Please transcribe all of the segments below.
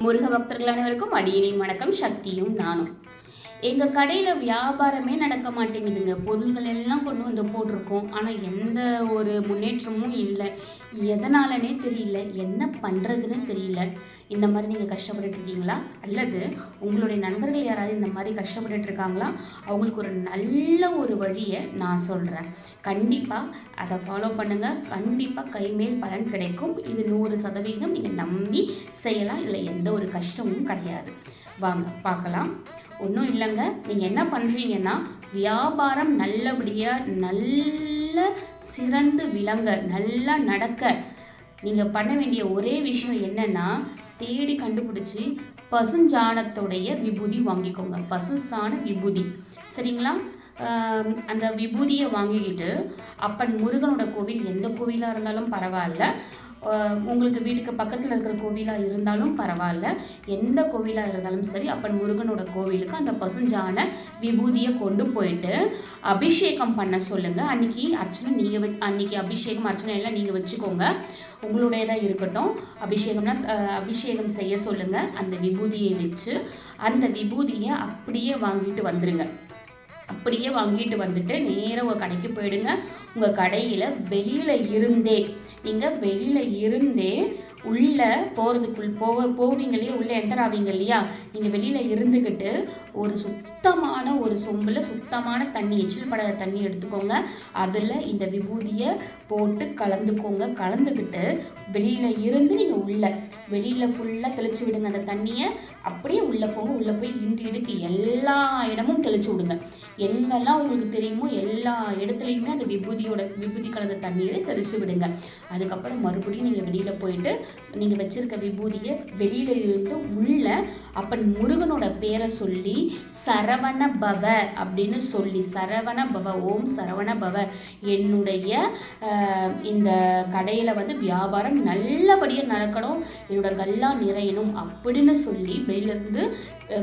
முருக பக்தர்கள் அனைவருக்கும் அடியேனின் வணக்கம். சக்தியும் நானும். எங்கள் கடையில் வியாபாரமே நடக்க மாட்டேங்குதுங்க. பொருள்கள் எல்லாம் கொண்டு வந்து போட்டிருக்கோம், ஆனால் எந்த ஒரு முன்னேற்றமும் இல்லை. எதனாலனே தெரியல, என்ன பண்ணுறதுன்னு தெரியல. இந்த மாதிரி நீங்கள் கஷ்டப்பட்டுருக்கீங்களா? அல்லது உங்களுடைய நண்பர்கள் யாராவது இந்த மாதிரி கஷ்டப்பட்டுருக்காங்களா? அவங்களுக்கு ஒரு நல்ல ஒரு வழியை நான் சொல்கிறேன். கண்டிப்பாக அதை ஃபாலோ பண்ணுங்கள். கண்டிப்பாக கைமேல் பலன் கிடைக்கும். இது 100% நீங்கள் நம்பி செய்யலாம். இதில் எந்த ஒரு கஷ்டமும் கிடையாது. வாங்க பார்க்கலாம். ஒன்றும் இல்லைங்க. நீங்கள் என்ன பண்ணுறீங்கன்னா, வியாபாரம் நல்லபடியாக நல்ல சிறந்து விளங்க, நல்லா நடக்க நீங்கள் பண்ண வேண்டிய ஒரே விஷயம் என்னென்னா, தேடி கண்டுபிடிச்சி பசுஞ்சாணத்துடைய விபூதி வாங்கிக்கோங்க. பசுஞ்சாண விபூதி, சரிங்களா? அந்த விபூதியை வாங்கிக்கிட்டு அப்பன் முருகனோட கோவில், எந்த கோவிலாக இருந்தாலும் பரவாயில்ல, உங்களுக்கு வீட்டுக்கு பக்கத்தில் இருக்கிற கோவிலாக இருந்தாலும் பரவாயில்ல, எந்த கோவிலாக இருந்தாலும் சரி, அப்பன் முருகனோட கோவிலுக்கு அந்த பசுஞ்சான விபூதியை கொண்டு போயிட்டு அபிஷேகம் பண்ண சொல்லுங்கள். அன்றைக்கி அர்ச்சனை நீங்கள் அன்றைக்கி அபிஷேகம் அர்ச்சனை எல்லாம் நீங்கள் வச்சுக்கோங்க, உங்களுடையதாக இருக்கட்டும். அபிஷேகம் செய்ய சொல்லுங்கள். அந்த விபூதியை வச்சு அந்த விபூதியை அப்படியே வாங்கிட்டு வந்துடுங்க. அப்படியே வாங்கிட்டு வந்துட்டு நேராக உங்கள் கடைக்கு போயிடுங்க. உங்கள் கடையில் வெளியில் இருந்தே உள்ளே போவீங்க இல்லையா, உள்ளே என்டர் ஆவீங்க இல்லையா, நீங்கள் வெளியில் இருந்துக்கிட்டு ஒரு சுத்தமான ஒரு சொம்பில் சுத்தமான தண்ணி, எச்சில் படாத தண்ணி எடுத்துக்கோங்க. அதில் இந்த விபூதியை போட்டு கலந்துக்கிட்டு வெளியில் இருந்து நீங்கள் வெளியில் ஃபுல்லாக தெளித்து விடுங்க. அந்த தண்ணியை அப்படியே உள்ளே போய் இடுக்கு எல்லா இடமும் தெளித்து விடுங்க. எங்கெல்லாம் உங்களுக்கு தெரியுமோ எல்லா இடத்துலையுமே அந்த விபூதி கலந்த தண்ணீரை தெளித்து விடுங்க. அதுக்கப்புறம் மறுபடியும் நீங்கள் வெளியில் போயிட்டு நீங்கள் வச்சிருக்க விபூதியை வெளியில் இருந்து உள்ள அப்பன் முருகனோட பேரை சொல்லி சரவண பவ அப்படின்னு சொல்லி, சரவண பவ, ஓம் சரவண பவ, என்னுடைய இந்த கடையில் வியாபாரம் நல்லபடியாக நடக்கணும், என்னோட கல்லா நிறையணும் அப்படின்னு சொல்லி வெளியிலேருந்து,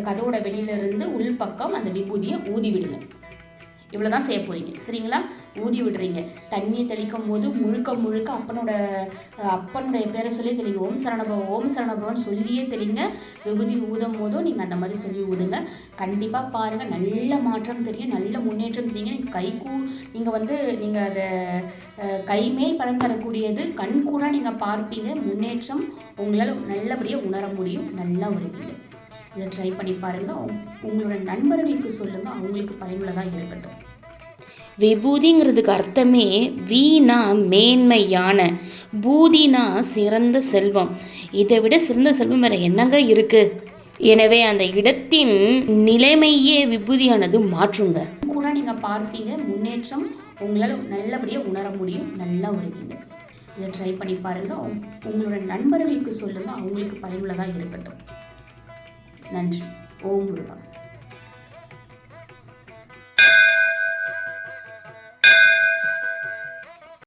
கதவோட வெளியிலேருந்து உள்பக்கம் அந்த விபூதியை ஊதி விடுங்க. இவ்வளோதான் செய்ய போகிறீங்க, சரிங்களா? ஊதி விடுறீங்க. தண்ணியை தெளிக்கும் போது முழுக்க அப்பனுடைய பேரை சொல்லி தெளிங்க. ஓம் சரணபவன் சொல்லியே தெளிங்க. விபூதி ஊதும் போதும் நீங்கள் அந்த மாதிரி சொல்லி ஊதுங்க. கண்டிப்பாக பாருங்கள், நல்ல மாற்றம் தெரியும், நல்ல முன்னேற்றம் தெரியுங்க. நீங்கள் அதை கைமேல் பலன் தரக்கூடியது, கண் கூட நீங்கள் பார்ப்பீங்க. முன்னேற்றம் உங்களால் நல்லபடியாக உணர முடியும். நல்லா வருவீங்க. இதை ட்ரை பண்ணி பாருங்கள். உங்களோட நண்பர்களுக்கு சொல்லுங்கள், அவங்களுக்கு பயனுள்ளதாக இருக்கட்டும். விபூதிங்கிறதுக்கு அர்த்தமே வீணா மேன்மையான, பூதினா சிறந்த செல்வம். இதை விட சிறந்த செல்வம் வேறு என்னங்க இருக்குது? எனவே அந்த இடத்தின் நிலைமையே விபூதியானது மாற்றுங்க. கூட நீங்கள் பார்ப்பீங்க, முன்னேற்றம் உங்களால் நல்லபடியாக உணர முடியும். நல்லா வருவீங்க. இதை ட்ரை பண்ணி பாருங்கள். உங்களோட நண்பர்களுக்கு சொல்லுங்கள், அவங்களுக்கு பயனுள்ளதாக இருக்கட்டும். நன்றி. ஓம் முருகா.